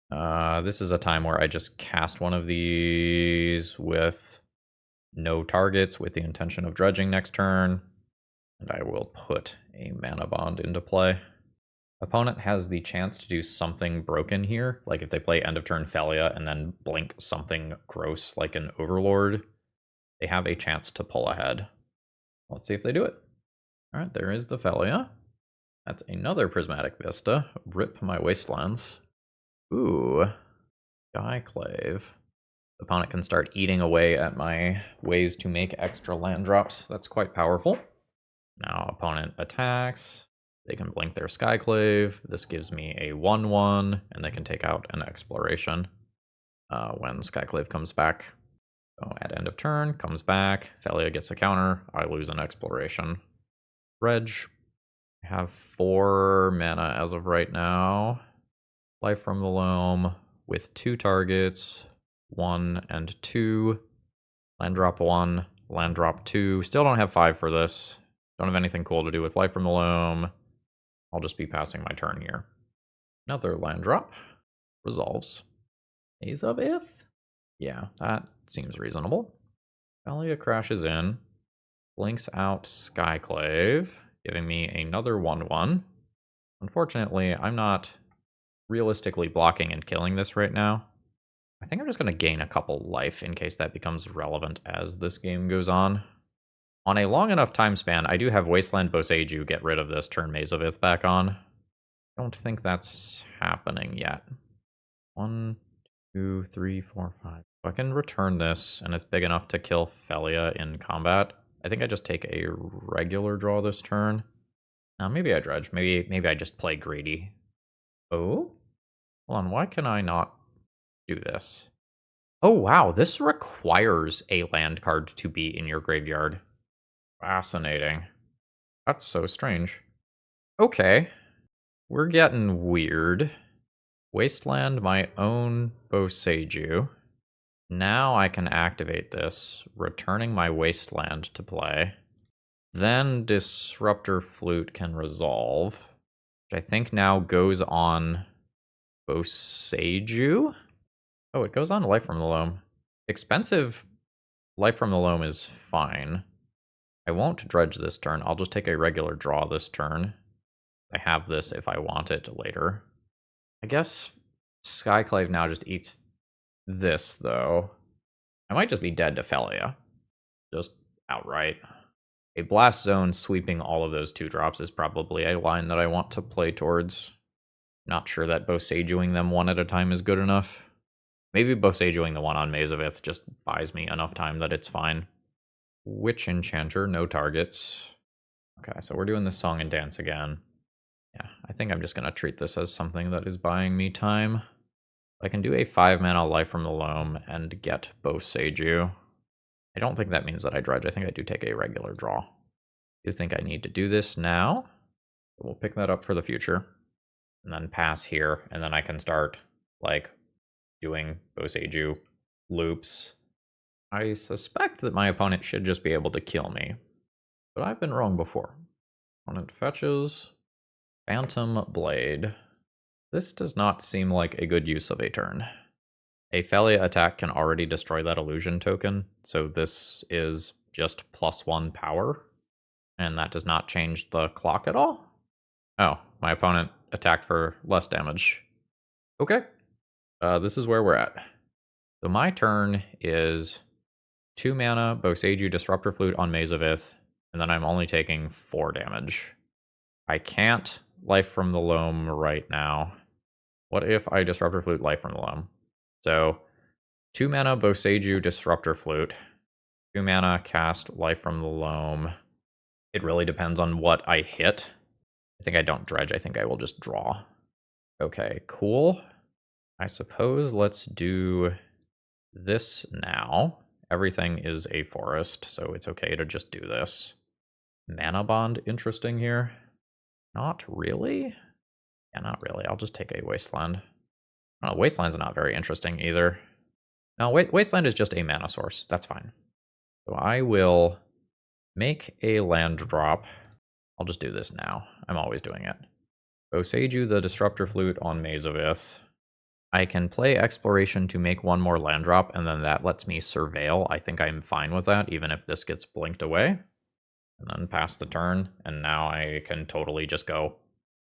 This is a time where I just cast one of these with no targets with the intention of dredging next turn. And I will put a Manabond into play. Opponent has the chance to do something broken here. Like if they play end of turn Felia and then blink something gross like an Overlord, they have a chance to pull ahead. Let's see if they do it. All right, there is the Felia. That's another Prismatic Vista. Rip my Wastelands. Ooh, Skyclave. Opponent can start eating away at my ways to make extra land drops. That's quite powerful. Now opponent attacks. They can blink their Skyclave. This gives me a 1/1, and they can take out an Exploration when Skyclave comes back. So at end of turn, comes back. Felia gets a counter. I lose an Exploration. Dredge. I have 4 mana as of right now. Life from the Loam with 2 targets, 1 and 2. Land drop 1, land drop 2. Still don't have 5 for this. Don't have anything cool to do with Life from the Loam. I'll just be passing my turn here. Another land drop. Resolves. Maze of Ith? Yeah, that seems reasonable. Felia crashes in. Blinks out Skyclave, giving me another 1/1. Unfortunately, I'm not realistically blocking and killing this right now. I think I'm just going to gain a couple life in case that becomes relevant as this game goes on. On a long enough time span, I do have Wasteland Boseiju get rid of this, turn Maze of Ith back on. Don't think that's happening yet. 1, 2, 3, 4, 5. I can return this, and it's big enough to kill Felia in combat. I think I just take a regular draw this turn. Now maybe I dredge. Maybe I just play greedy. Oh? Hold on, why can I not do this? Oh wow, this requires a land card to be in your graveyard. Fascinating. That's so strange. Okay. We're getting weird. Wasteland my own Boseiju. Now I can activate this, returning my Wasteland to play. Then Disruptor Flute can resolve, which I think now goes on Boseiju? Oh, it goes on Life from the Loam. Expensive Life from the Loam is fine. I won't dredge this turn. I'll just take a regular draw this turn. I have this if I want it later. I guess Skyclave now just eats this, though. I might just be dead to Felia. Just outright. A Blast Zone sweeping all of those 2 drops is probably a line that I want to play towards. Not sure that Boseijuing them one at a time is good enough. Maybe Boseijuing the one on Maze of Ith just buys me enough time that it's fine. Witch Enchanter, no targets. Okay, so we're doing this Song and Dance again. Yeah, I think I'm just going to treat this as something that is buying me time. I can do a 5 mana Life from the Loam and get Boseiju. I don't think that means that I dredge. I think I do take a regular draw. I do think I need to do this now. We'll pick that up for the future. And then pass here, and then I can start, like, doing Boseiju loops. I suspect that my opponent should just be able to kill me, but I've been wrong before. Opponent fetches Phantom Blade. This does not seem like a good use of a turn. A Felia attack can already destroy that illusion token, so this is just +1 power, and that does not change the clock at all. Oh, my opponent attacked for less damage. Okay, this is where we're at. So my turn is 2 mana, Boseiju Disruptor Flute on Maze of Ith, and then I'm only taking 4 damage. I can't Life from the Loam right now. What if I Disruptor Flute Life from the Loam? So 2 mana, Boseiju Disruptor Flute. 2 mana, cast Life from the Loam. It really depends on what I hit. I think I don't dredge. I think I will just draw. Okay, cool. I suppose let's do this now. Everything is a forest, so it's okay to just do this. Manabond interesting here. Not really? Yeah, not really. I'll just take a Wasteland. Oh, Wasteland's not very interesting either. No, Wasteland is just a mana source. That's fine. So I will make a land drop. I'll just do this now. I'm always doing it. Boseiju the Disruptor Flute on Maze of Ith. I can play Exploration to make one more land drop, and then that lets me Surveil. I think I'm fine with that, even if this gets blinked away. And then pass the turn, and now I can totally just go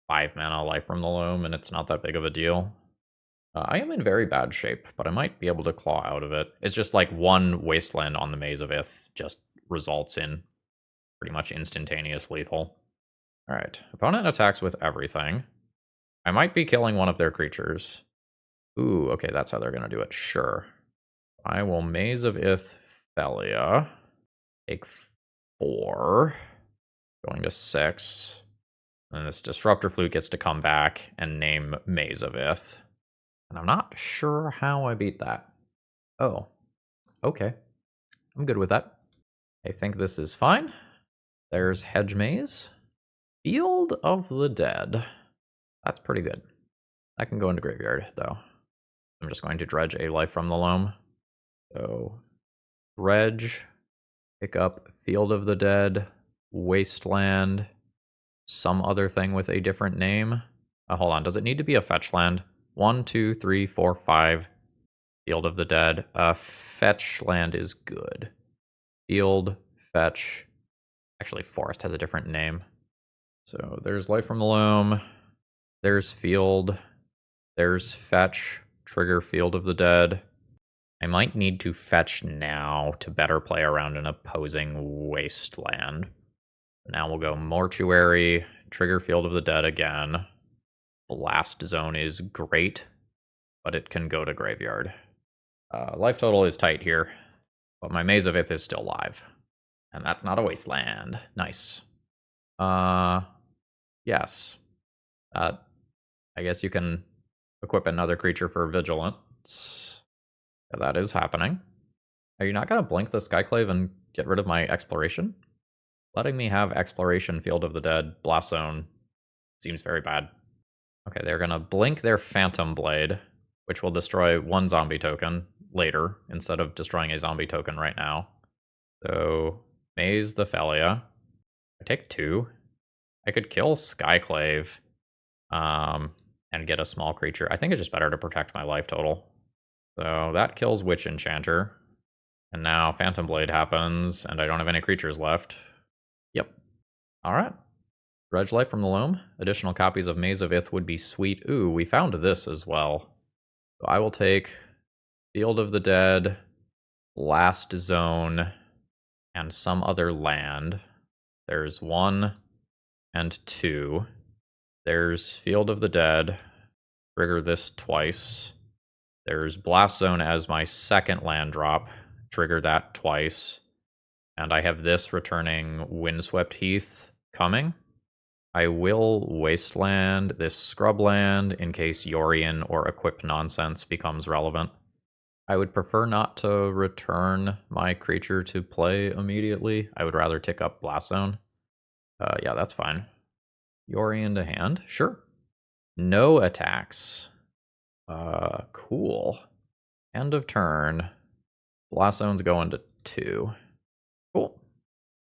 5 mana Life from the Loam, and it's not that big of a deal. I am in very bad shape, but I might be able to claw out of it. It's just like one Wasteland on the Maze of Ith just results in pretty much instantaneous lethal. Alright, opponent attacks with everything. I might be killing one of their creatures. Ooh, okay, that's how they're going to do it. Sure. I will Maze of Ith Thalia. Take 4. Going to 6. And this Disruptor Flute gets to come back and name Maze of Ith. And I'm not sure how I beat that. Oh. Okay. I'm good with that. I think this is fine. There's Hedge Maze. Field of the Dead. That's pretty good. That can go into graveyard, though. I'm just going to dredge a Life from the Loam. So, dredge, pick up Field of the Dead, Wasteland, some other thing with a different name. Hold on, does it need to be a fetch land? 1, 2, 3, 4, 5. Field of the Dead. Fetch land is good. Field, fetch. Actually, Forest has a different name. So there's Life from the Loam. There's Field. There's fetch. Trigger Field of the Dead. I might need to fetch now to better play around an opposing Wasteland. Now we'll go Mortuary, trigger Field of the Dead again. Blast Zone is great, but it can go to graveyard. Life total is tight here, but my Maze of Ith is still live. And that's not a Wasteland. Nice. Yes. I guess you can equip another creature for Vigilance. Yeah, that is happening. Are you not going to blink the Skyclave and get rid of my Exploration? Letting me have Exploration, Field of the Dead, Blast Zone seems very bad. Okay, they're going to blink their Phantom Blade, which will destroy one zombie token later, instead of destroying a zombie token right now. So, Maze the Thalia. I take 2. I could kill Skyclave and get a small creature. I think it's just better to protect my life total. So that kills Witch Enchanter. And now Phantom Blade happens, and I don't have any creatures left. Yep. Alright. Dredge Life from the Loam. Additional copies of Maze of Ith would be sweet. Ooh, we found this as well. So I will take Field of the Dead, Blast Zone, and some other land. There's 1 and 2. There's Field of the Dead. Trigger this twice. There's Blast Zone as my second land drop. Trigger that twice. And I have this returning Windswept Heath coming. I will Wasteland this Scrubland in case Yorion or Equip Nonsense becomes relevant. I would prefer not to return my creature to play immediately. I would rather tick up Blast Zone. Yeah, that's fine. Yorion to hand, sure. No attacks. Cool. End of turn. Blast Zone's going to 2. Cool.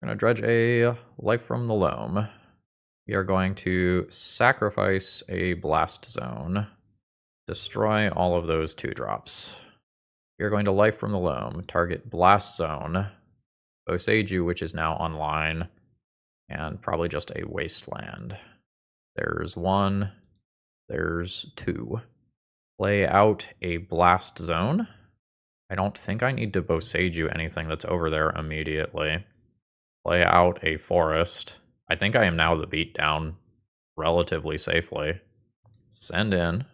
We're going to dredge a Life from the Loam. We are going to sacrifice a Blast Zone. Destroy all of those 2-drops. We are going to Life from the Loam. Target Blast Zone. Boseiju, which is now online. And probably just a Wasteland. There's 1. There's 2. Play out a Blast Zone. I don't think I need to Boseiju anything that's over there immediately. Play out a Forest. I think I am now the beatdown relatively safely. Send in.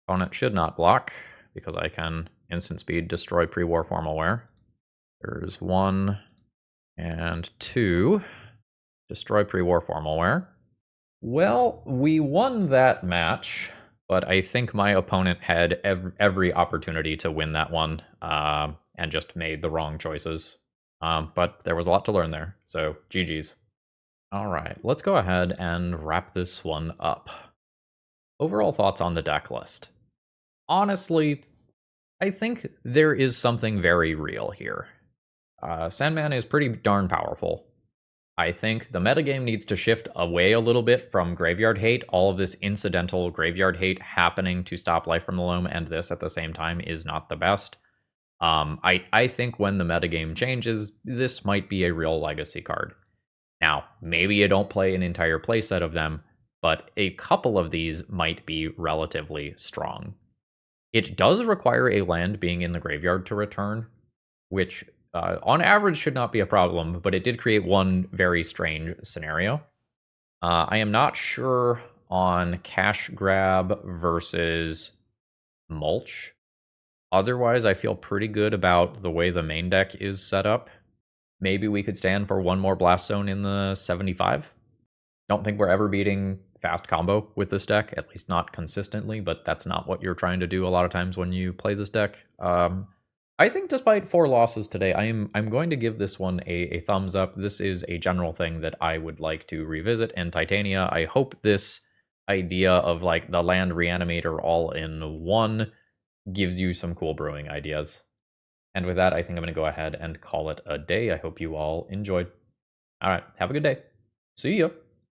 Opponent should not block, because I can instant speed destroy pre-war Formalware. There's 1 and 2. Destroy pre-war Formalware. Well, we won that match, but I think my opponent had every opportunity to win that one, and just made the wrong choices. But there was a lot to learn there, so GG's. Alright, let's go ahead and wrap this one up. Overall thoughts on the deck list. Honestly, I think there is something very real here. Sandman is pretty darn powerful. I think the metagame needs to shift away a little bit from graveyard hate. All of this incidental graveyard hate happening to stop life from the loam and this at the same time is not the best. I think when the metagame changes, this might be a real legacy card. Now, maybe you don't play an entire playset of them, but a couple of these might be relatively strong. It does require a land being in the graveyard to return, which on average should not be a problem, but it did create one very strange scenario. I am not sure on cash grab versus mulch. Otherwise, I feel pretty good about the way the main deck is set up. Maybe we could stand for one more blast zone in the 75. Don't think we're ever beating fast combo with this deck, at least not consistently, but that's not what you're trying to do a lot of times when you play this deck. I think despite 4 losses today, I'm going to give this one a thumbs up. This is a general thing that I would like to revisit in Titania. I hope this idea of like the land reanimator all in one gives you some cool brewing ideas. And with that, I think I'm going to go ahead and call it a day. I hope you all enjoyed. All right, have a good day. See ya.